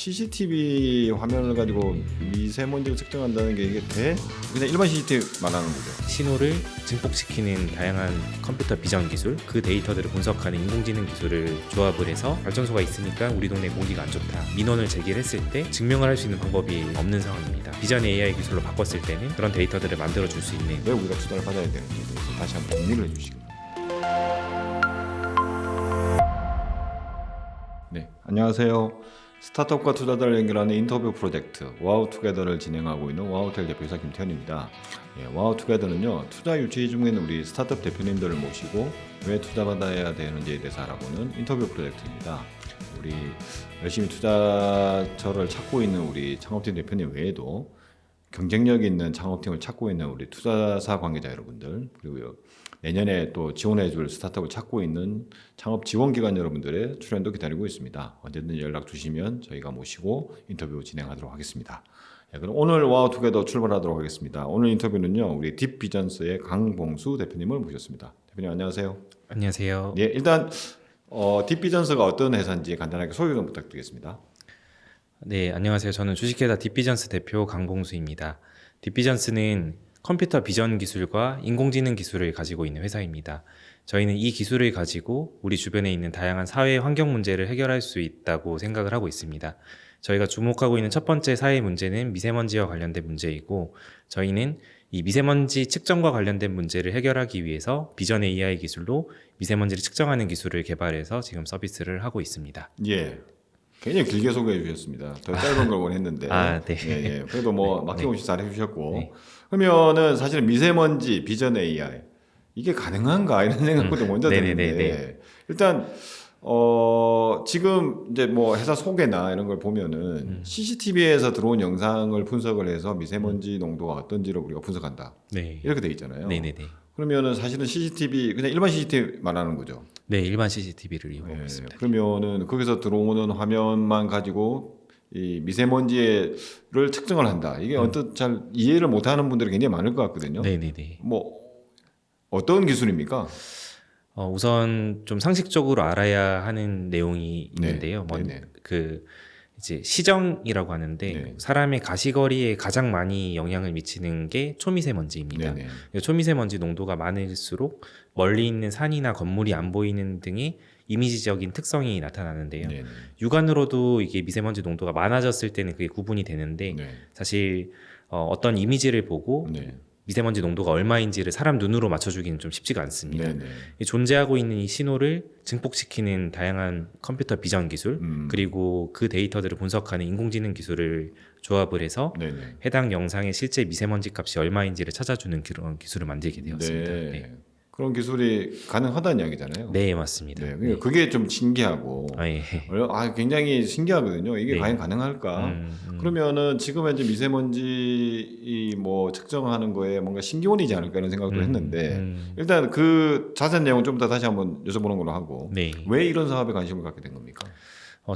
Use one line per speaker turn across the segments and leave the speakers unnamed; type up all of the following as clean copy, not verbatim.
CCTV 화면을 가지고 미세먼지를 측정한다는 게 이게 돼? 그냥 일반 CCTV 말하는 거죠.
신호를 증폭시키는 다양한 컴퓨터 비전 기술, 그 데이터들을 분석하는 인공지능 기술을 조합을 해서 발전소가 있으니까 우리 동네 공기가 안 좋다 민원을 제기했을 때 증명을 할 수 있는 방법이 없는 상황입니다. 비전 AI 기술로 바꿨을 때는 그런 데이터들을 만들어 줄 수 있는
왜 우리가 투자를 받아야 되는지 다시 한번 정리를 해주시기 바랍니다. 네, 안녕하세요. 스타트업과 투자자를 연결하는 인터뷰 프로젝트 와우투게더를 진행하고 있는 와우텔 대표이사 김태현입니다. 와우투게더는요, 투자 유치 중에 있는 우리 스타트업 대표님들을 모시고 왜 투자받아야 되는지에 대해서 알아보는 인터뷰 프로젝트입니다. 우리 열심히 투자처를 찾고 있는 우리 창업팀 대표님 외에도 경쟁력 있는 창업팀을 찾고 있는 우리 투자사 관계자 여러분들, 그리고 내년에 또 지원해줄 스타트업을 찾고 있는 창업 지원기관 여러분들의 출연도 기다리고 있습니다. 언제든 연락 주시면 저희가 모시고 인터뷰 진행하도록 하겠습니다. 그럼 오늘 와우투게더 출발하도록 하겠습니다. 오늘 인터뷰는요, 우리 딥비전스의 강봉수 대표님을 모셨습니다. 대표님 안녕하세요.
안녕하세요.
네, 일단 딥비전스가 어떤 회사인지 간단하게 소개 좀 부탁드리겠습니다.
네, 안녕하세요. 저는 주식회사 딥비전스 대표 강봉수입니다. 딥비전스는 컴퓨터 비전 기술과 인공지능 기술을 가지고 있는 회사입니다. 저희는 이 기술을 가지고 우리 주변에 있는 다양한 사회 환경 문제를 해결할 수 있다고 생각을 하고 있습니다. 저희가 주목하고 있는 첫 번째 사회 문제는 미세먼지와 관련된 문제이고, 저희는 이 미세먼지 측정과 관련된 문제를 해결하기 위해서 비전 AI 기술로 미세먼지를 측정하는 기술을 개발해서 지금 서비스를 하고 있습니다.
예. 굉장히 길게 소개해 주셨습니다. 더 짧은 걸 원했는데.
네.
예. 그래도 뭐 막힘없이 잘 해주셨고.
네.
그러면은 사실은 미세먼지, 비전 AI 이게 가능한가 이런 생각부터 먼저 드는데 일단 지금 이제 뭐 회사 소개나 이런 걸 보면은 CCTV에서 들어온 영상을 분석을 해서 미세먼지 농도가 어떤지를 우리가 분석한다.
네.
이렇게 돼 있잖아요.
네네네.
그러면은 사실은 CCTV 그냥 일반 CCTV 말하는 거죠.
네, 일반 CCTV를 이용하고 있습니다.
그러면은 거기서 들어오는 화면만 가지고 이 미세먼지를 측정을 한다. 이게 어떤 잘 이해를 못하는 분들이 굉장히 많을 것 같거든요.
네네네.
뭐 어떤 기술입니까?
우선 좀 상식적으로 알아야 하는 내용이 있는데요.
네네.
이제 시정이라고 하는데
네.
사람의 가시거리에 가장 많이 영향을 미치는 게 초미세먼지입니다.
네네.
초미세먼지 농도가 많을수록 멀리 있는 산이나 건물이 안 보이는 등의 이미지적인 특성이 나타나는데요.
네네.
육안으로도 이게 미세먼지 농도가 많아졌을 때는 그게 구분이 되는데
네.
사실 어떤 이미지를 보고
네.
미세먼지 농도가 얼마인지를 사람 눈으로 맞춰주기는 좀 쉽지가 않습니다.
네네.
존재하고 있는 이 신호를 증폭시키는 다양한 컴퓨터 비전 기술, 그리고 그 데이터들을 분석하는 인공지능 기술을 조합을 해서
네네.
해당 영상의 실제 미세먼지 값이 얼마인지를 찾아주는 그런 기술을 만들게 되었습니다.
네. 그런 기술이 가능하다는 이야기잖아요.
네, 맞습니다.
네. 그러니까 그게 좀 신기하고
예.
굉장히 신기하거든요. 이게
네.
과연 가능할까? 그러면은 지금 현재 미세먼지 뭐 측정하는 거에 뭔가 신기원이지 않을까 이런 생각도 했는데 일단 그 자세한 내용 좀 더 다시 한번 여쭤보는 걸로 하고
네.
왜 이런 사업에 관심을 갖게 된 겁니까?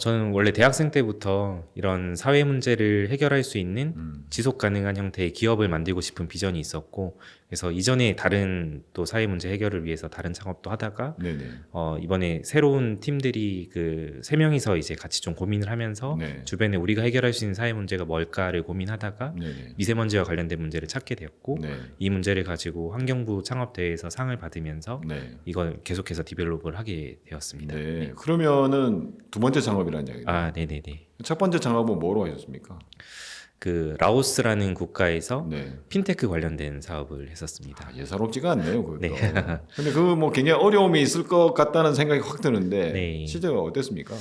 저는 원래 대학생 때부터 이런 사회 문제를 해결할 수 있는 지속 가능한 형태의 기업을 만들고 싶은 비전이 있었고, 그래서 이전에 다른 또 사회 문제 해결을 위해서 다른 창업도 하다가
네네.
이번에 새로운 팀들이 그 3명이서 이제 같이 좀 고민을 하면서
네.
주변에 우리가 해결할 수 있는 사회 문제가 뭘까를 고민하다가
네네.
미세먼지와 관련된 문제를 찾게 되었고,
네.
이 문제를 가지고 환경부 창업대회에서 상을 받으면서
네.
이걸 계속해서 디벨롭을 하게 되었습니다.
네. 그러면은 두 번째 창업이라는 이야기죠.
네네네.
첫 번째 창업은 뭐로 하셨습니까?
그 라오스라는 국가에서
네.
핀테크 관련된 사업을 했었습니다.
예사롭지가 않네요, 그것도.
네.
근데 그 뭐 굉장히 어려움이 있을 것 같다는 생각이 확 드는데
네.
실제로 어땠습니까?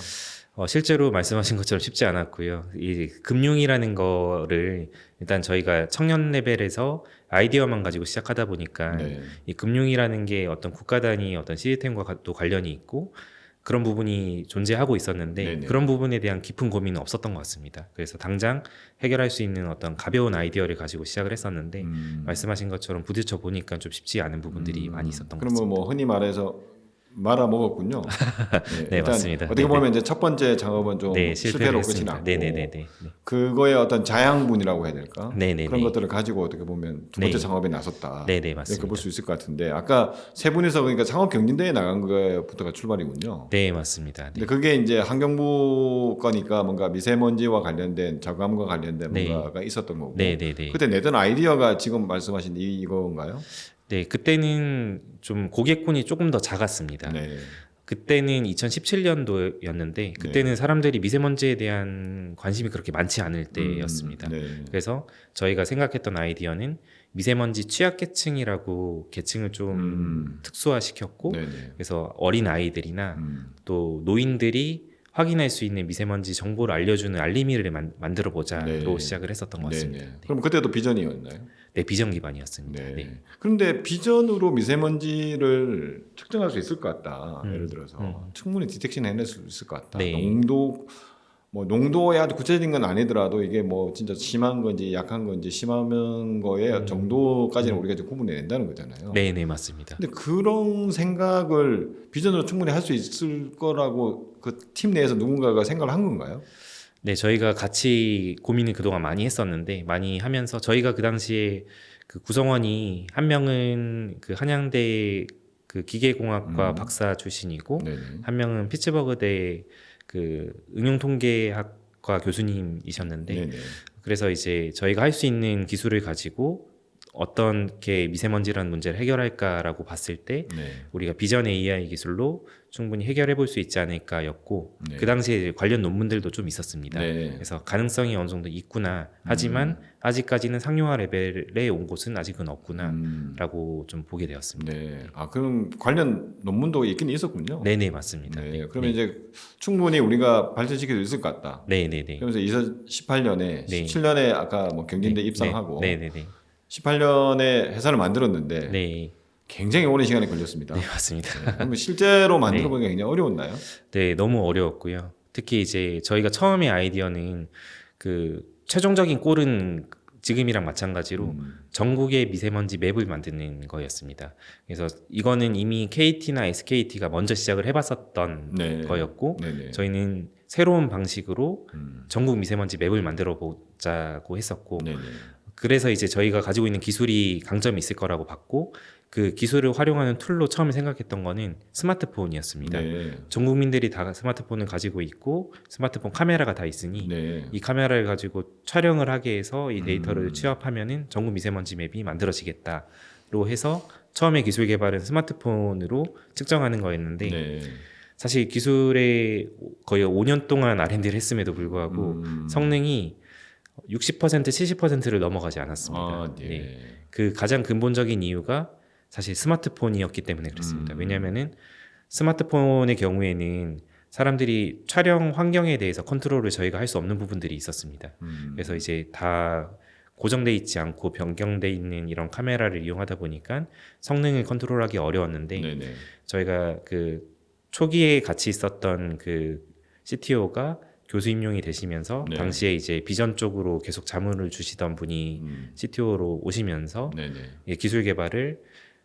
실제로 말씀하신 것처럼 쉽지 않았고요. 이 금융이라는 거를 일단 저희가 청년 레벨에서 아이디어만 가지고 시작하다 보니까
네.
이 금융이라는 게 어떤 국가 단위 어떤 시스템과 또 관련이 있고 그런 부분이 존재하고 있었는데
네네.
그런 부분에 대한 깊은 고민은 없었던 것 같습니다. 그래서 당장 해결할 수 있는 어떤 가벼운 아이디어를 가지고 시작을 했었는데 말씀하신 것처럼 부딪혀 보니까 좀 쉽지 않은 부분들이 많이 있었던 것
그러면
같습니다.
뭐 흔히 말해서 말아 먹었군요.
네,
일단
맞습니다.
어떻게
네네.
보면 이제 첫 번째 작업은 좀
네,
실패로
실패를
끝이
했습니다.
났고
네네네네.
그거의 어떤 자양분이라고 해야 될까?
네네네.
그런 것들을 가지고 어떻게 보면 두 번째
네.
작업에 나섰다.
네네,
이렇게
맞습니다.
볼 수 있을 것 같은데 아까 세 분이서 그러니까 창업 경진대회 나간 거부터가 출발이군요.
네, 맞습니다. 네.
근데 그게 이제 환경부 거니까 뭔가 미세먼지와 관련된 저감과 관련된
네.
뭔가가 있었던 거고
네네네.
그때 내던 아이디어가 지금 말씀하신 이건가요?
네, 그때는 좀 고객군이 조금 더 작았습니다.
네.
그때는 2017년도였는데 그때는 사람들이 미세먼지에 대한 관심이 그렇게 많지 않을 때였습니다.
네.
그래서 저희가 생각했던 아이디어는 미세먼지 취약계층이라고 계층을 좀 특수화시켰고
네네.
그래서 어린 아이들이나 또 노인들이 확인할 수 있는 미세먼지 정보를 알려주는 알림이를 만들어 보자로
네.
시작을 했었던 것 같습니다.
네네. 그럼 그때도 비전이었나요?
네, 비전 기반이었습니다.
네.
네.
그런데 비전으로 미세먼지를 측정할 수 있을 것 같다. 예를 들어서 충분히 디텍션 해낼 수 있을 것 같다.
네.
농도에 아주 구체적인 건 아니더라도 이게 뭐 진짜 심한 건지 약한 건지 심한 거의 정도까지는 우리가 이제 구분해낸다는 거잖아요.
네, 네, 맞습니다.
근데 그런 생각을 비전으로 충분히 할 수 있을 거라고 그 팀 내에서 누군가가 생각을 한 건가요?
네, 저희가 같이 고민을 그동안 많이 했었는데 많이 하면서 저희가 그 당시에 그 구성원이 한 명은 그 한양대 그 기계공학과 박사 출신이고
네네.
한 명은 피츠버그대 그 응용통계학과 교수님이셨는데
네네.
그래서 이제 저희가 할 수 있는 기술을 가지고 어떻게 미세먼지라는 문제를 해결할까라고 봤을 때
네.
우리가 비전 AI 기술로 충분히 해결해 볼 수 있지 않을까였고
네.
그 당시에 관련 논문들도 좀 있었습니다.
네.
그래서 가능성이 어느 정도 있구나. 하지만 아직까지는 상용화 레벨에 온 곳은 아직은 없구나라고 좀 보게 되었습니다.
네. 아, 그럼 관련 논문도 있긴 있었군요.
네네, 맞습니다.
네.
네.
그러면 이제 충분히 우리가 발전시킬 수 있을 것 같다.
네네네.
그러면서 2018년에,
네.
17년에 아까 뭐 경진대 입상하고
네네네.
18년에 회사를 만들었는데
네.
굉장히 오랜 시간이 걸렸습니다.
네, 맞습니다.
그러면 실제로 만들어 보니까 굉장히 어려웠나요?
네, 너무 어려웠고요. 특히 이제 저희가 처음에 아이디어는 그 최종적인 골은 지금이랑 마찬가지로 전국의 미세먼지 맵을 만드는 거였습니다. 그래서 이거는 이미 KT나 SKT가 먼저 시작을 해봤었던
네.
거였고
네네.
저희는 새로운 방식으로 전국 미세먼지 맵을 만들어 보자고 했었고
네네.
그래서 이제 저희가 가지고 있는 기술이 강점이 있을 거라고 봤고 그 기술을 활용하는 툴로 처음에 생각했던 거는 스마트폰이었습니다.
네.
전 국민들이 다 스마트폰을 가지고 있고 스마트폰 카메라가 다 있으니
네.
이 카메라를 가지고 촬영을 하게 해서 이 데이터를 취합하면은 전국 미세먼지 맵이 만들어지겠다로 해서 처음에 기술 개발은 스마트폰으로 측정하는 거였는데
네.
사실 기술에 거의 5년 동안 R&D를 했음에도 불구하고 성능이 60% 70%를 넘어가지 않았습니다.
아, 네.
네. 그 가장 근본적인 이유가 사실 스마트폰이었기 때문에 그렇습니다. 왜냐하면은 스마트폰의 경우에는 사람들이 촬영 환경에 대해서 컨트롤을 저희가 할 수 없는 부분들이 있었습니다. 그래서 이제 다 고정돼 있지 않고 변경돼 있는 이런 카메라를 이용하다 보니까 성능을 컨트롤하기 어려웠는데
네네.
저희가 그 초기에 같이 있었던 그 CTO가 교수 임용이 되시면서
네.
당시에 이제 비전 쪽으로 계속 자문을 주시던 분이 CTO로 오시면서
네네.
이 기술 개발을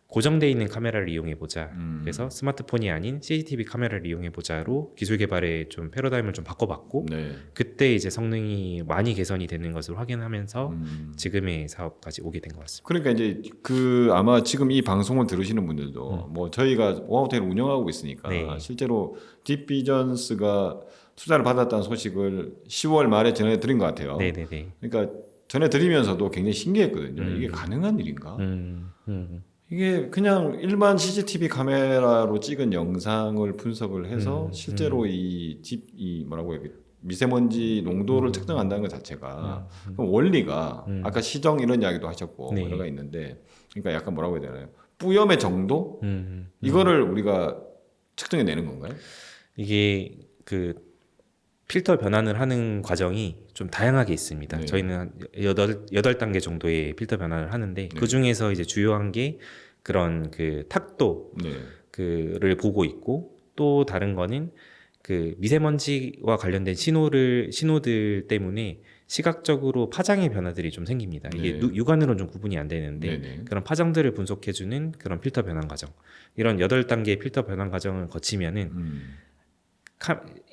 고정돼 있는 카메라를 이용해 보자. 그래서 스마트폰이 아닌 CCTV 카메라를 이용해 보자로 기술 개발의 좀 패러다임을 좀 바꿔봤고
네.
그때 이제 성능이 많이 개선이 되는 것을 확인하면서 지금의 사업까지 오게 된 것 같습니다.
그러니까 이제 그 아마 지금 이 방송을 들으시는 분들도 뭐 저희가 오하우텔을 운영하고 있으니까
네.
실제로 딥비전스가 투자를 받았다는 소식을 10월 말에 전해드린 것 같아요.
네네네.
그러니까 전해드리면서도 굉장히 신기했거든요. 이게 가능한 일인가? 이게 그냥 일반 CCTV 카메라로 찍은 영상을 분석을 해서 실제로 이 뭐라고 해야 미세먼지 농도를 측정한다는 것 자체가 그럼 원리가 아까 시정 이런 이야기도 하셨고
네.
여러 가지 있는데 그러니까 약간 뭐라고 해야 되나요? 뿌염의 정도 이거를 우리가 측정해 내는 건가요?
이게 그 필터 변환을 하는 과정이 좀 다양하게 있습니다.
네.
저희는 한 8단계 정도의 필터 변환을 하는데 그 중에서 이제 주요한 게 그런 그 탁도
네.
그를 보고 있고 또 다른 거는 그 미세먼지와 관련된 신호들 때문에 시각적으로 파장의 변화들이 좀 생깁니다. 이게
네.
육안으로는 좀 구분이 안 되는데
네네.
그런 파장들을 분석해주는 그런 필터 변환 과정, 이런 8단계의 필터 변환 과정을 거치면은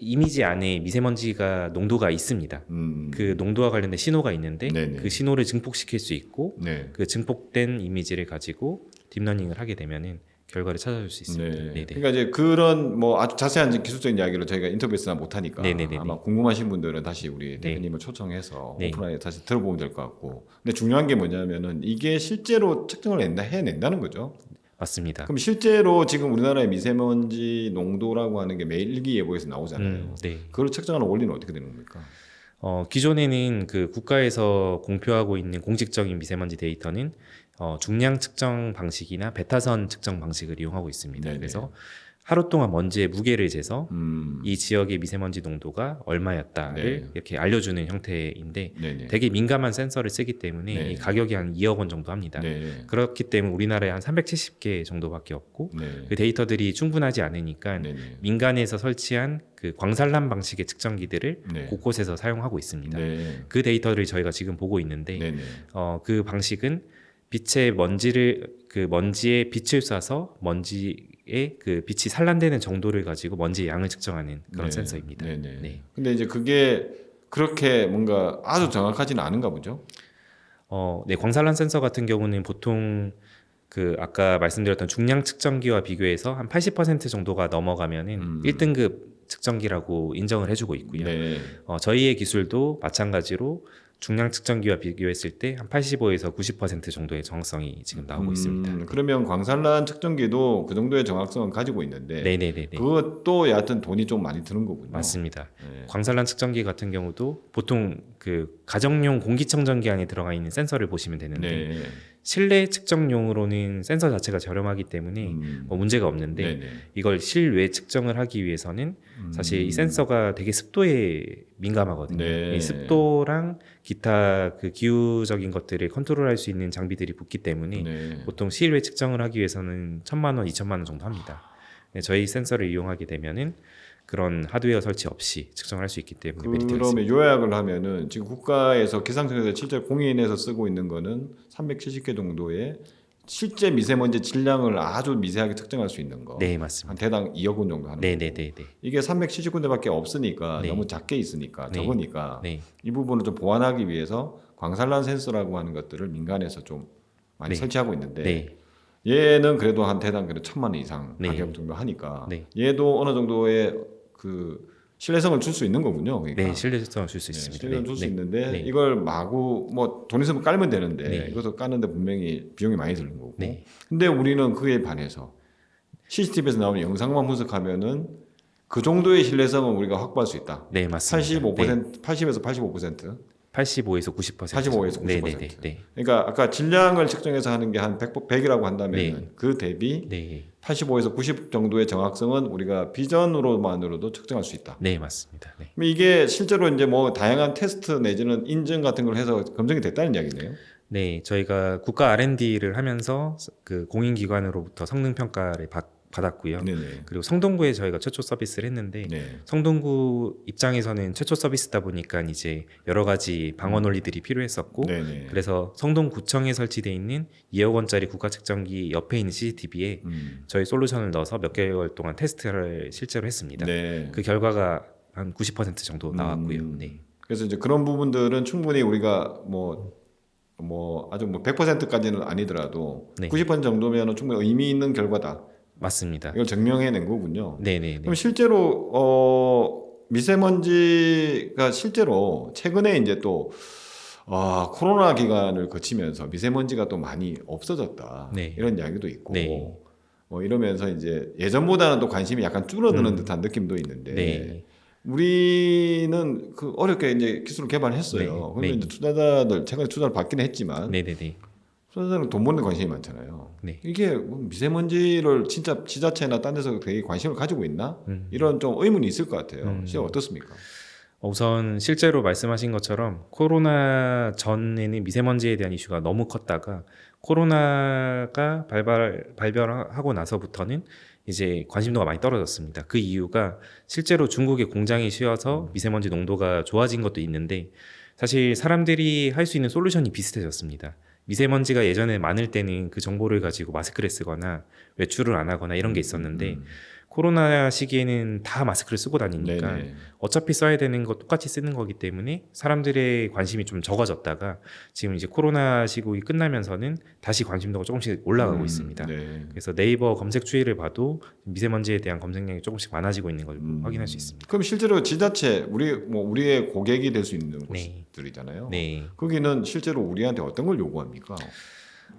이미지 안에 미세먼지가 농도가 있습니다. 그 농도와 관련된 신호가 있는데
네네.
그 신호를 증폭시킬 수 있고
네.
그 증폭된 이미지를 가지고 딥러닝을 하게 되면은 결과를 찾아줄 수 있습니다.
네.
네네.
그러니까 이제 그런 뭐 아주 자세한 기술적인 이야기를 저희가 인터뷰에서 못 하니까
네네네네.
아마 궁금하신 분들은 다시 우리
네.
대표님을 초청해서
네.
오프라인에 다시 들어보면 될 것 같고. 근데 중요한 게 뭐냐면은 이게 실제로 측정을 해낸다는 거죠.
맞습니다.
그럼 실제로 지금 우리나라의 미세먼지 농도라고 하는 게 매일 일기예보에서 나오잖아요.
네.
그걸 측정하는 원리는 어떻게 되는 겁니까?
기존에는 그 국가에서 공표하고 있는 공식적인 미세먼지 데이터는 중량 측정 방식이나 베타선 측정 방식을 이용하고 있습니다.
네네.
그래서 하루 동안 먼지의 무게를 재서
음.
이 지역의 미세먼지 농도가 얼마였다를
네.
이렇게 알려주는 형태인데
네네.
되게 민감한 센서를 쓰기 때문에
네.
이 가격이 한 2억 원 정도 합니다.
네.
그렇기 때문에 우리나라에 한 370개 정도밖에 없고
네.
그 데이터들이 충분하지 않으니까
네네.
민간에서 설치한 그 광산람 방식의 측정기들을
네.
곳곳에서 사용하고 있습니다.
네.
그 데이터를 저희가 지금 보고 있는데
네네.
그 방식은 빛의 먼지에 빛을 쏴서 먼지의 그 빛이 산란되는 정도를 가지고 먼지의 양을 측정하는 그런
네.
센서입니다.
네네.
네.
근데 이제 그게 그렇게 뭔가 아주 정확하지는 않은가 보죠.
네, 광산란 센서 같은 경우는 보통 그 아까 말씀드렸던 중량 측정기와 비교해서 한 80% 정도가 넘어가면은 1등급 측정기라고 인정을 해주고 있고요.
네.
저희의 기술도 마찬가지로 중량 측정기와 비교했을 때 한 85에서 90% 정도의 정확성이 지금 나오고 있습니다.
그러면 광산란 측정기도 그 정도의 정확성은 가지고 있는데
네네네.
그것도 여하튼 돈이 좀 많이 드는 거군요.
맞습니다.
네.
광산란 측정기 같은 경우도 보통 그 가정용 공기청정기 안에 들어가 있는 센서를 보시면 되는데
네.
실내 측정용으로는 센서 자체가 저렴하기 때문에 뭐 문제가 없는데
네네.
이걸 실외 측정을 하기 위해서는 사실 이 센서가 되게 습도에 민감하거든요.
네.
이 습도랑 기타 그 기후적인 것들을 컨트롤할 수 있는 장비들이 붙기 때문에
네.
보통 실외 측정을 하기 위해서는 1,000만 원, 2,000만 원 정도 합니다. 네, 저희 센서를 이용하게 되면은 그런 하드웨어 설치 없이 측정할 수 있기 때문에 메리트가 있습니다.
그러면 요약을 하면은 지금 국가에서 기상청에서 실제 공인해서 쓰고 있는 거는 370개 정도의 실제 미세먼지 질량을 아주 미세하게 측정할 수 있는 거.
네,
한
맞습니다.
대당 2억 원 정도 하는 거.
네네네.
이게 370군데밖에 없으니까
네.
너무 작게 있으니까
네.
적으니까
네,
이 부분을 좀 보완하기 위해서 광산란 센서라고 하는 것들을 민간에서 좀 많이
네.
설치하고 있는데
네,
얘는 그래도 한 대당 그래도 1,000만 원 이상
네.
가격 정도 하니까
네.
얘도 어느 정도의 그 신뢰성을 줄 수 있는 거군요. 그러니까.
네, 신뢰성을 줄 수
네,
있습니다.
신뢰를 줄 수
네,
있는데
네.
이걸 마구 뭐 돈 있으면 깔면 되는데
네.
이것도 까는데 분명히 비용이 많이 드는 거고.
네.
근데 우리는 그에 반해서 CCTV에서 나오는 영상만 분석하면은 그 정도의 신뢰성은 우리가 확보할 수 있다.
네, 맞습니다.
85%, 80에서 85%.
85에서 90%.
85에서 90%.
네, 네, 네, 네.
그러니까 아까 질량을 측정해서 하는 게 한 100이라고 한다면
네.
그 대비
네,
85에서 90 정도의 정확성은 우리가 비전으로만으로도 측정할 수 있다.
네, 맞습니다. 네.
그럼 이게 실제로 이제 뭐 다양한 테스트 내지는 인증 같은 걸 해서 검증이 됐다는 이야기네요.
네, 저희가 국가 R&D를 하면서 그 공인기관으로부터 성능 평가를 받았고요.
네네.
그리고 성동구에 저희가 최초 서비스를 했는데
네.
성동구 입장에서는 최초 서비스다 보니까 이제 여러 가지 방어 논리들이 필요했었고
네네.
그래서 성동구청에 설치되어 있는 2억 원짜리 국가 측정기 옆에 있는 CCTV에 저희 솔루션을 넣어서 몇 개월 동안 테스트를 실제로 했습니다.
네.
그 결과가 한 90% 정도 나왔고요. 네.
그래서 이제 그런 부분들은 충분히 우리가 뭐 아주 뭐 100%까지는 아니더라도
네.
90% 정도면은 충분히 의미 있는 결과다.
맞습니다.
이걸 증명해낸 거군요.
네네네.
그럼 실제로 미세먼지가 실제로 최근에 이제 또 코로나 기간을 거치면서 미세먼지가 또 많이 없어졌다.
네.
이런 이야기도 있고
네.
뭐 이러면서 이제 예전보다는 또 관심이 약간 줄어드는 듯한 느낌도 있는데
네.
우리는 그 어렵게 이제 기술을 개발했어요.
네.
그러면
네.
이제 투자자들 최근에 투자를 받긴 했지만
네네네.
투자자는 돈 버는 데 관심이 많잖아요.
네.
이게 미세먼지를 진짜 지자체나 딴 데서 되게 관심을 가지고 있나?
음.
이런 좀 의문이 있을 것 같아요. 진짜 어떻습니까?
우선 실제로 말씀하신 것처럼 코로나 전에는 미세먼지에 대한 이슈가 너무 컸다가 코로나가 발병하고 나서부터는 이제 관심도가 많이 떨어졌습니다. 그 이유가 실제로 중국에 공장이 쉬어서 미세먼지 농도가 좋아진 것도 있는데 사실 사람들이 할 수 있는 솔루션이 비슷해졌습니다. 미세먼지가 예전에 많을 때는 그 정보를 가지고 마스크를 쓰거나 외출을 안 하거나 이런 게 있었는데 코로나 시기에는 다 마스크를 쓰고 다니니까
네네.
어차피 써야 되는 거 똑같이 쓰는 거기 때문에 사람들의 관심이 좀 적어졌다가 지금 이제 코로나 시국이 끝나면서는 다시 관심도가 조금씩 올라가고 있습니다.
네.
그래서 네이버 검색 추이를 봐도 미세먼지에 대한 검색량이 조금씩 많아지고 있는 걸 확인할 수 있습니다.
그럼 실제로 지자체 우리의 고객이 될 수 있는
네.
곳들이잖아요.
네.
거기는 실제로 우리한테 어떤 걸 요구합니까?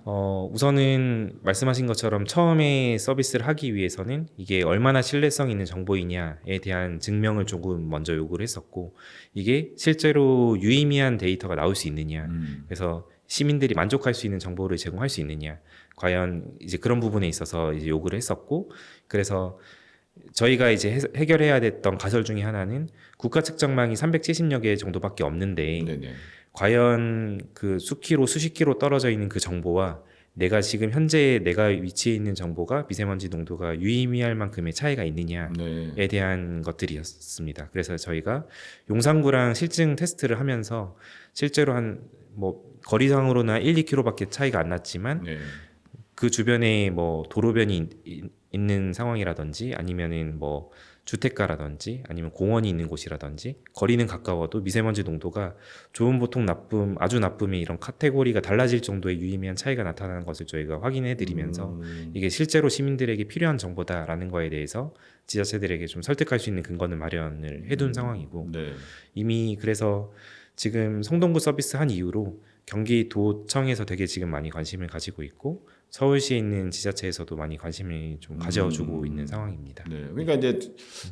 우선은 말씀하신 것처럼 처음에 서비스를 하기 위해서는 이게 얼마나 신뢰성 있는 정보이냐에 대한 증명을 조금 먼저 요구를 했었고 이게 실제로 유의미한 데이터가 나올 수 있느냐 그래서 시민들이 만족할 수 있는 정보를 제공할 수 있느냐 과연 이제 그런 부분에 있어서 이제 요구를 했었고 그래서 저희가 이제 해결해야 됐던 가설 중에 하나는 국가 측정망이 370여 개 정도밖에 없는데
네네.
과연 그 수키로 수십 킬로 떨어져 있는 그 정보와 내가 지금 현재 내가 위치해 있는 정보가 미세먼지 농도가 유의미할 만큼의 차이가 있느냐에
네.
대한 것들이었습니다. 그래서 저희가 용산구랑 실증 테스트를 하면서 실제로 한 뭐 거리상으로나 1, 2km밖에 차이가 안 났지만
네.
그 주변에 뭐 도로변이 있는 상황이라든지 아니면은 뭐 주택가라든지 아니면 공원이 있는 곳이라든지 거리는 가까워도 미세먼지 농도가 좋은, 보통, 나쁨, 아주 나쁨의 이런 카테고리가 달라질 정도의 유의미한 차이가 나타나는 것을 저희가 확인해 드리면서 이게 실제로 시민들에게 필요한 정보다라는 거에 대해서 지자체들에게 좀 설득할 수 있는 근거는 마련을 해둔 상황이고
네.
이미 그래서 지금 성동구 서비스 한 이후로 경기도청에서 되게 지금 많이 관심을 가지고 있고 서울시에 있는 지자체에서도 많이 관심을 좀 가져주고 있는 상황입니다.
네. 그러니까 이제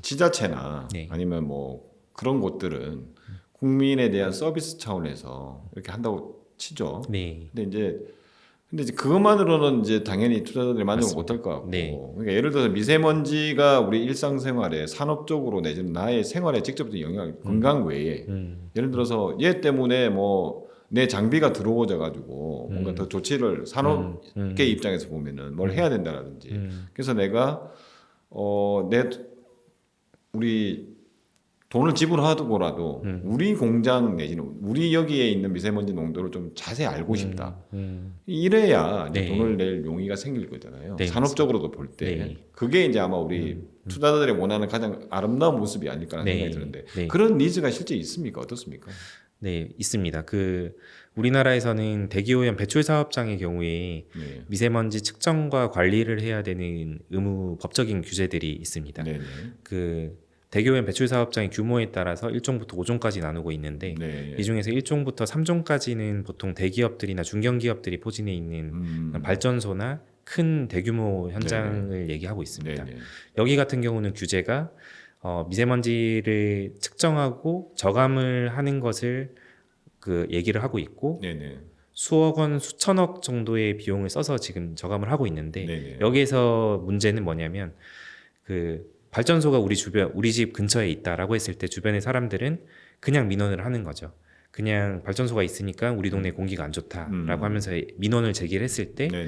지자체나
네.
아니면 뭐 그런 곳들은 국민에 대한 서비스 차원에서 이렇게 한다고 치죠.
네.
근데 이제 그것만으로는 이제 당연히 투자자들이 만족을
맞습니다.
못할 것 같고.
네.
그러니까 예를 들어서 미세먼지가 우리 일상생활에 산업적으로 내지는 나의 생활에 직접적인 영향, 건강 외에 예를 들어서 얘 때문에 뭐 내 장비가 들어오져 가지고 뭔가 더 조치를 산업계 입장에서 보면은 뭘 해야 된다라든지. 그래서 내가 우리 돈을 지불하고라도 우리 공장 내지는 우리 여기에 있는 미세먼지 농도를 좀 자세히 알고 싶다. 이래야 이제
네.
돈을 낼 용의가 생길 거잖아요.
네,
산업적으로도 볼 때.
네.
그게 이제 아마 우리 투자자들이 원하는 가장 아름다운 모습이 아닐까라는
네.
생각이 드는데
네.
그런 니즈가 실제 있습니까? 어떻습니까?
네, 있습니다. 우리나라에서는 대기오염 배출 사업장의 경우에
네.
미세먼지 측정과 관리를 해야 되는 법적인 규제들이 있습니다.
네.
대기오염 배출 사업장의 규모에 따라서 1종부터 5종까지 나누고 있는데
네.
이 중에서 1종부터 3종까지는 보통 대기업들이나 중견기업들이 포진해 있는 발전소나 큰 대규모 현장을 얘기하고 있습니다.
네.
여기 같은 경우는 규제가 미세먼지를 측정하고 저감을 하는 것을 얘기를 하고 있고
네.
수억 원, 수천억 정도의 비용을 써서 지금 저감을 하고 있는데
네.
여기에서 문제는 뭐냐면 발전소가 우리 집 근처에 있다라고 했을 때 주변의 사람들은 그냥 민원을 하는 거죠. 그냥 발전소가 있으니까 우리 동네 공기가 안 좋다라고 하면서 민원을 제기를 했을 때
네.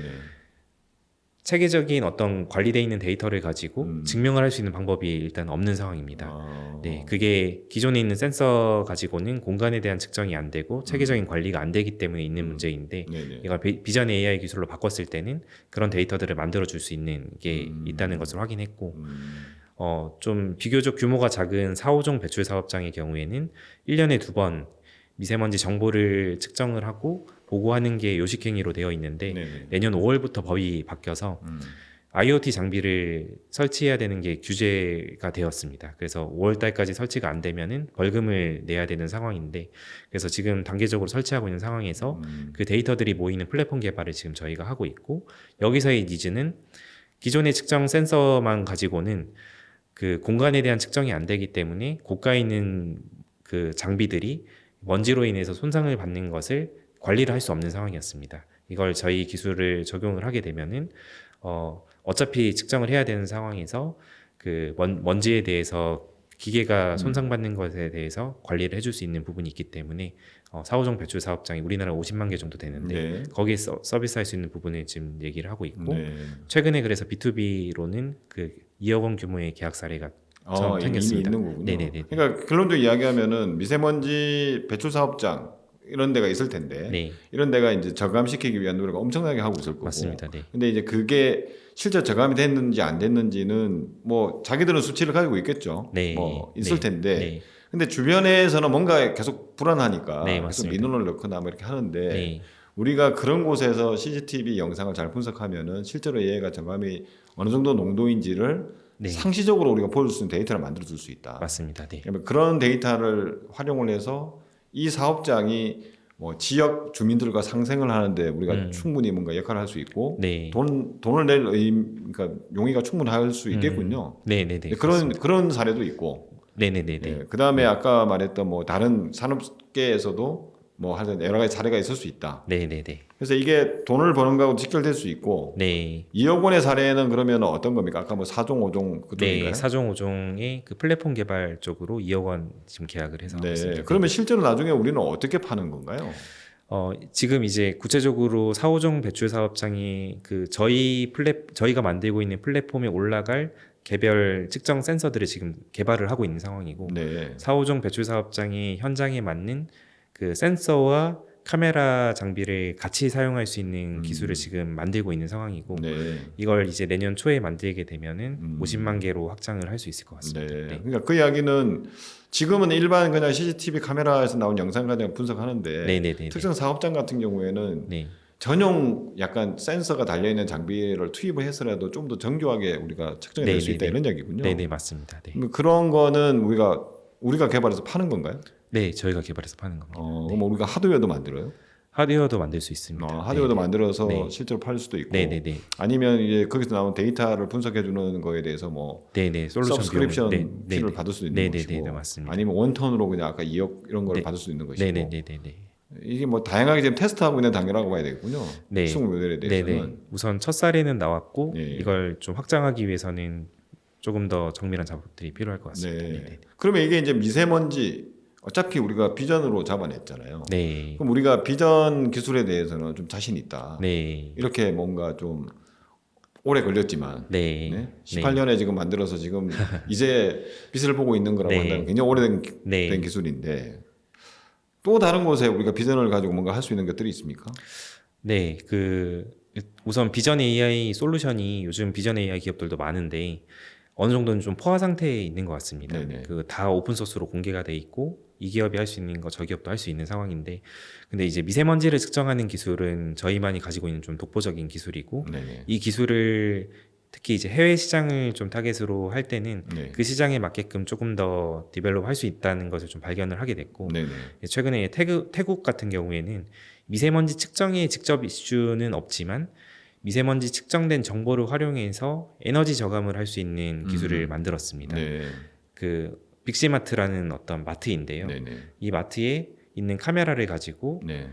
체계적인 어떤 관리되어 있는 데이터를 가지고 증명을 할 수 있는 방법이 일단 없는 상황입니다. 네, 그게 기존에 있는 센서 가지고는 공간에 대한 측정이 안 되고 체계적인 관리가 안 되기 때문에 있는 문제인데
네.
이걸 비전 AI 기술로 바꿨을 때는 그런 데이터들을 만들어 줄 수 있는 게 있다는 것을 확인했고 좀 비교적 규모가 작은 4, 5종 배출 사업장의 경우에는 1년에 2번 미세먼지 정보를 측정을 하고 보고하는 게 요식행위로 되어 있는데
네네.
내년 5월부터 법이 바뀌어서 IoT 장비를 설치해야 되는 게 규제가 되었습니다. 그래서 5월 달까지 설치가 안 되면은 벌금을 내야 되는 상황인데 그래서 지금 단계적으로 설치하고 있는 상황에서 그 데이터들이 모이는 플랫폼 개발을 지금 저희가 하고 있고 여기서의 니즈는 기존의 측정 센서만 가지고는 그 공간에 대한 측정이 안 되기 때문에 고가에 있는 그 장비들이 먼지로 인해서 손상을 받는 것을 관리를 할 수 없는 상황이었습니다. 이걸 저희 기술을 적용을 하게 되면은 어차피 측정을 해야 되는 상황에서 그 먼지에 대해서 기계가 손상받는 것에 대해서 관리를 해줄 수 있는 부분이 있기 때문에 4호종 배출 사업장이 우리나라 50만 개 정도 되는데
네.
거기에 서비스할 수 있는 부분을 지금 얘기를 하고 있고
네.
최근에 그래서 B2B로는 그 2억 원 규모의 계약 사례가 처음
이미
생겼습니다.
있는 거군요.
네네네.
그러니까 결론적으로 이야기하면은 미세먼지 배출 사업장 이런 데가 있을 텐데
네,
이런 데가 이제 저감시키기 위한 노력을 엄청나게 하고 있을 거고.
맞습니다. 네.
근데 이제 그게 실제 저감이 됐는지 안 됐는지는 뭐 자기들은 수치를 가지고 있겠죠.
네.
뭐 있을
네.
텐데.
네.
근데 주변에서는 뭔가 계속 불안하니까
네,
계속
맞습니다.
민원을 넣거나 뭐 이렇게 하는데
네.
우리가 그런 곳에서 CCTV 영상을 잘 분석하면은 실제로 얘가 저감이 어느 정도 농도인지를
네.
상시적으로 우리가 보여줄 수 있는 데이터를 만들어 줄 수 있다.
맞습니다. 네.
그러면 그런 데이터를 활용을 해서 이 사업장이 뭐 지역 주민들과 상생을 하는데 우리가 충분히 뭔가 역할을 할 수 있고
네.
돈을 낼 그러니까 용의가 충분할 수 있겠군요.
네, 네, 네.
그런 사례도 있고.
네, 네, 네, 네.
예, 그다음에 아까 말했던 뭐 다른 산업계에서도 뭐 하여튼 여러 가지 사례가 있을 수 있다.
네, 네, 네.
그래서 이게 돈을 버는 거하고 직결될 수 있고
네.
2억 원의 사례는 그러면 어떤 겁니까? 아까 뭐 4종, 5종 그쪽인가요?
네, 4종 5종의 그 플랫폼 개발 쪽으로 2억 원 지금 계약을 해서 하고
네.
있습니다.
그러면 실제로 나중에 우리는 어떻게 파는 건가요?
지금 이제 구체적으로 4호종 배출 사업장이 그 저희가 만들고 있는 플랫폼에 올라갈 개별 측정 센서들을 지금 개발을 하고 있는 상황이고
네.
4호종 배출 사업장이 현장에 맞는 그 센서와 카메라 장비를 같이 사용할 수 있는 기술을 지금 만들고 있는 상황이고
네.
이걸 이제 내년 초에 만들게 되면은 50만 개로 확장을 할 수 있을 것 같습니다.
네.
네.
그러니까 그 이야기는 지금은 일반 그냥 CCTV 카메라에서 나온 영상 가지고 분석하는데
네, 네, 네.
특정 사업장 같은 경우에는
네.
전용 약간 센서가 달려 있는 장비를 투입을 해서라도 좀 더 정교하게 우리가 측정해 낼 수 있다 이런 얘기군요.
네, 네, 맞습니다. 네.
그런 거는 우리가 개발해서 파는 건가요?
네, 저희가 개발해서 파는 겁니다.
그럼 우리가 하드웨어도 만들어요?
하드웨어도 만들 수 있습니다.
하드웨어도
네,
만들어서
네.
실제로 팔 수도 있고,
네, 네, 네.
아니면 이제 거기서 나온 데이터를 분석해 주는 거에 대해서 뭐
네, 네. 솔루션
서브스크립션
비용을- 네,
피를
네,
받을 수도 있는
네, 네,
것이고,
네, 네, 맞습니다.
아니면 원턴으로 그냥 아까 2억 이런 걸
네.
받을 수 있는 것이고,
네, 네, 네, 네, 네.
이게 뭐 다양하게 지금 테스트하고 있는 단계라고 봐야 되겠군요.
네.
수능 모델에
네,
대해서는.
네. 우선 첫 사례는 나왔고
예.
이걸 좀 확장하기 위해서는 조금 더 정밀한 작업들이 필요할 것 같습니다.
네.
네, 네.
그러면 이게 이제 미세먼지 어차피 우리가 비전으로 잡아냈잖아요.
네.
그럼 우리가 비전 기술에 대해서는 좀 자신 있다.
네.
이렇게 뭔가 좀 오래 걸렸지만
네.
네? 18년에 지금 만들어서 지금 이제 빛을 보고 있는 거라고
네.
한다면 굉장히 오래된
네.
된 기술인데 또 다른 곳에 우리가 비전을 가지고 뭔가 할 수 있는 것들이 있습니까?
네, 우선 비전 AI 솔루션이 요즘 비전 AI 기업들도 많은데 어느 정도는 좀 포화 상태에 있는 것 같습니다.
네네.
다 오픈 소스로 공개가 돼 있고 이 기업이 할 수 있는 거 저 기업도 할 수 있는 상황인데 근데 이제 미세먼지를 측정하는 기술은 저희만이 가지고 있는 좀 독보적인 기술이고
네네.
이 기술을 특히 이제 해외 시장을 좀 타겟으로 할 때는
네.
그 시장에 맞게끔 조금 더 디벨롭 할 수 있다는 것을 좀 발견을 하게 됐고
네네.
최근에 태국 같은 경우에는 미세먼지 측정에 직접 이슈는 없지만 미세먼지 측정된 정보를 활용해서 에너지 저감을 할 수 있는 기술을 만들었습니다.
네.
그 빅시마트라는 어떤 마트인데요.
네네.
이 마트에 있는 카메라를 가지고
네.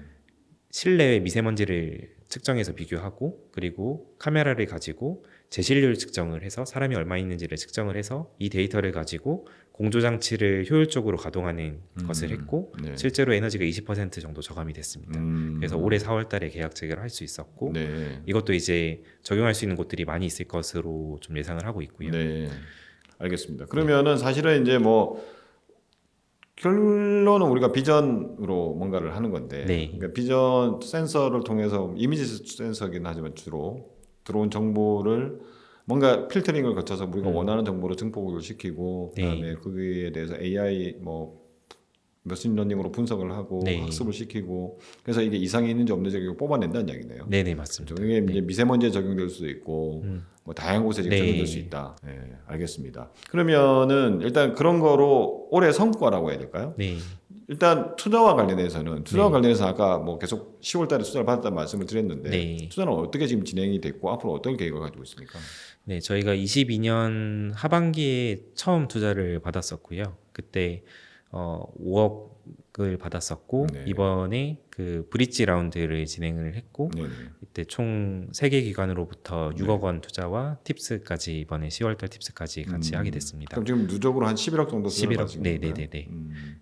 실내의 미세먼지를 측정해서 비교하고 그리고 카메라를 가지고 제실률 측정을 해서 사람이 얼마 있는지를 측정을 해서 이 데이터를 가지고 공조 장치를 효율적으로 가동하는 것을 했고
네.
실제로 에너지가 20% 정도 저감이 됐습니다. 그래서 올해 4월 달에 계약 체결을 할 수 있었고
네.
이것도 이제 적용할 수 있는 곳들이 많이 있을 것으로 좀 예상을 하고 있고요.
네. 알겠습니다. 그러면은 사실은 이제 뭐 결론은 우리가 비전으로 뭔가를 하는 건데
네.
그러니까 비전 센서를 통해서 이미지 센서긴 하지만 주로 들어온 정보를 뭔가 필터링을 거쳐서 우리가 원하는 정보로 증폭을 시키고 그다음에
네.
거기에 대해서 AI 뭐 머신러닝으로 분석을 하고
네.
학습을 시키고 그래서 이게 이상이 있는지 없는지 이야기네요.
네네 맞습니다.
이게 이제 미세먼지에 적용될 수도 있고 뭐 다양한 곳에
네.
적용될 수 있다. 네, 알겠습니다. 그러면은 일단 그런 거로 올해 성과라고 해야 될까요?
네.
일단 투자와 관련해서 아까 뭐 계속 10월달에 투자를 받았다는 말씀을 드렸는데
네.
투자는 어떻게 지금 진행이 됐고 앞으로 어떤 계획을 가지고 있습니까?
네, 저희가 22년 하반기에 처음 투자를 받았었고요. 그때 5억 10억을 받았었고
네.
이번에 그 브릿지 라운드를 진행을 했고
네네.
이때 총 3개 기관으로부터
네.
6억 원 투자와 팁스까지 이번에 10월달 팁스까지 같이 하게 됐습니다.
그럼 지금 누적으로 한 11억 정도 쓰는
11억,
말씀인 건가요?
네네네.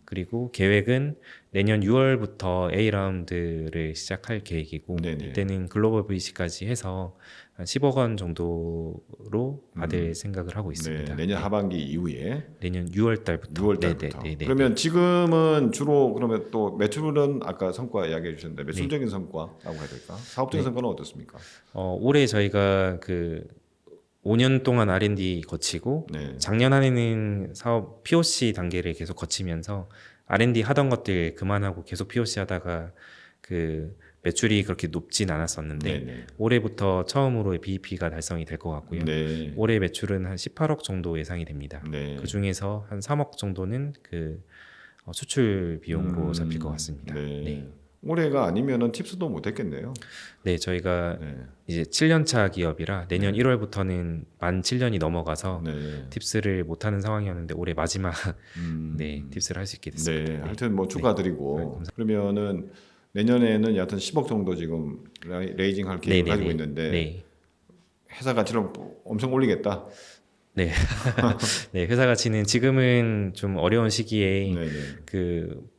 그리고 계획은 내년 6월부터 A 라운드를 시작할 계획이고
네네.
이때는 글로벌 VC까지 해서 한 10억 원 정도로 받을 생각을 하고 있습니다.
네, 내년
네.
하반기 이후에
내년 6월달부터.
6월달부터. 그러면 지금은 주로 그러면 또 매출은 아까 성과 이야기해 주셨는데 매출적인 성과라고 해야 될까? 사업적인 성과는 어떻습니까?
올해 저희가 그 5년 동안 R&D 거치고
네.
작년 한 해는 사업 POC 단계를 계속 거치면서 R&D 하던 것들 그만하고 계속 POC 하다가 그 매출이 그렇게 높진 않았었는데
네네.
올해부터 처음으로 BEP가 달성이 될 것 같고요.
네.
올해 매출은 한 18억 정도 예상이 됩니다.
네.
그 중에서 한 3억 정도는 그 수출 비용으로 잡힐 것 같습니다.
네.
네.
올해가 아니면은 팁스도 못 했겠네요.
네, 저희가
네.
이제 7년차 기업이라 내년 1월부터는 만 7년이 넘어가서
네.
팁스를 못하는 상황이었는데 올해 마지막 네 팁스를 할 수 있게 됐습니다.
네. 하여튼 뭐 축하드리고 그러면은 내년에는 여하튼 10억 정도 지금 레이징 할 계획을 가지고 있는데
네.
회사 가치를 엄청 올리겠다.
네. 네, 회사 가치는 지금은 좀 어려운 시기에
네네.
그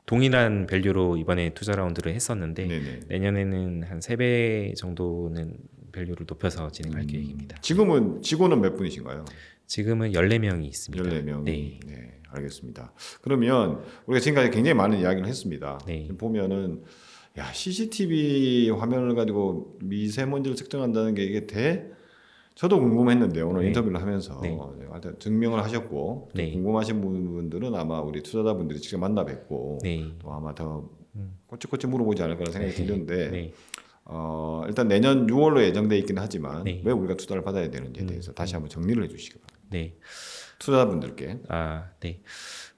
동일한 밸류로 이번에 투자 라운드를 했었는데
네네.
내년에는 한 3배 정도는 밸류를 높여서 진행할 계획입니다.
지금은 직원은 몇 분이신가요?
지금은 14명이 있습니다.
14명.
네.
네, 알겠습니다. 그러면 우리가 지금까지 굉장히 많은 이야기를 했습니다.
네.
지금 보면은 야, CCTV 화면을 가지고 미세먼지를 측정한다는 게 이게 저도 궁금했는데 오늘
네.
인터뷰를 하면서
네.
하여튼 증명을 하셨고 또
네.
궁금하신 분들은 아마 우리 투자자분들이 직접 만나 뵙고
네.
또 아마 더 꼬치꼬치 물어보지 않을 거라는 생각이 드는데
네.
일단 내년 6월로 예정돼 있기는 하지만
네.
왜 우리가 투자를 받아야 되는지에 대해서 다시 한번 정리를 해주시기 바랍니다.
네.
투자자분들께.
네.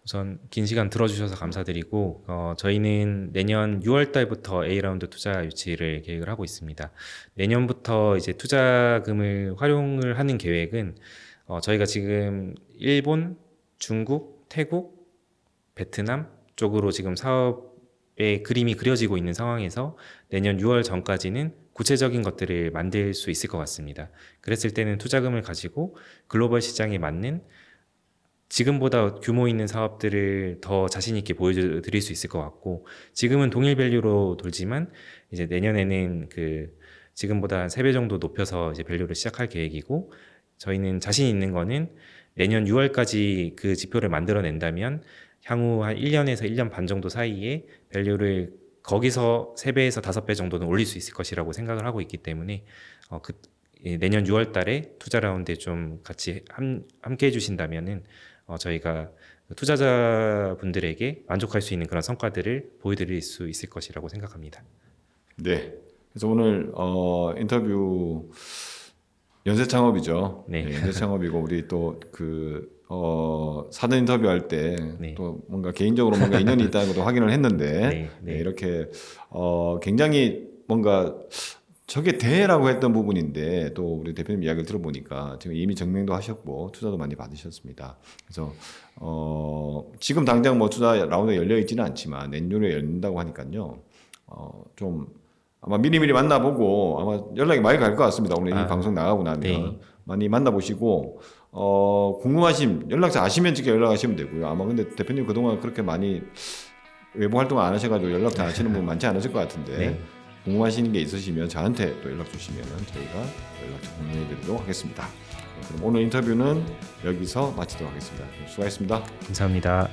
우선 긴 시간 들어주셔서 감사드리고 저희는 내년 6월 달부터 A 라운드 투자 유치를 계획을 하고 있습니다. 내년부터 이제 투자금을 활용을 하는 계획은 저희가 지금 일본, 중국, 태국, 베트남 쪽으로 지금 사업의 그림이 그려지고 있는 상황에서 내년 6월 전까지는 구체적인 것들을 만들 수 있을 것 같습니다. 그랬을 때는 투자금을 가지고 글로벌 시장에 맞는 지금보다 규모 있는 사업들을 더 자신 있게 보여드릴 수 있을 것 같고 지금은 동일 밸류로 돌지만 이제 내년에는 그 지금보다 한 3배 정도 높여서 이제 밸류를 시작할 계획이고 저희는 자신 있는 거는 내년 6월까지 그 지표를 만들어낸다면 향후 한 1년에서 1년 반 정도 사이에 밸류를 거기서 3배에서 5배 정도는 올릴 수 있을 것이라고 생각을 하고 있기 때문에 내년 6월 달에 투자 라운드에 좀 같이 함께 해주신다면은 저희가 투자자분들에게 만족할 수 있는 그런 성과들을 보여드릴 수 있을 것이라고 생각합니다.
네. 그래서 오늘 인터뷰 연쇄 창업이죠.
네.
연쇄 창업이고 우리 또 사전 인터뷰할 때
네.
또 뭔가 개인적으로 뭔가 인연이 있다는 것도 확인을 했는데
네.
이렇게 굉장히 뭔가 저게 대라고 했던 부분인데 또 우리 대표님 이야기를 들어보니까 지금 이미 증명도 하셨고 투자도 많이 받으셨습니다. 그래서 지금 당장 뭐 투자 라운드 열려 있지는 않지만 내년에 열린다고 하니까요. 좀 아마 미리미리 만나보고 아마 연락이 많이 갈 것 같습니다. 오늘 이 방송 나가고 나면
네.
많이 만나보시고 궁금하신 연락처 아시면 직접 연락하시면 되고요. 아마 근데 대표님 그동안 그렇게 많이 외부 활동 안 하셔가지고 연락 잘 하시는 분 많지 않으실 것 같은데
네.
궁금하신 게 있으시면 저한테 또 연락 주시면 저희가 연락처 공유해드리도록 하겠습니다. 네, 그럼 오늘 인터뷰는 여기서 마치도록 하겠습니다. 수고하셨습니다.
감사합니다.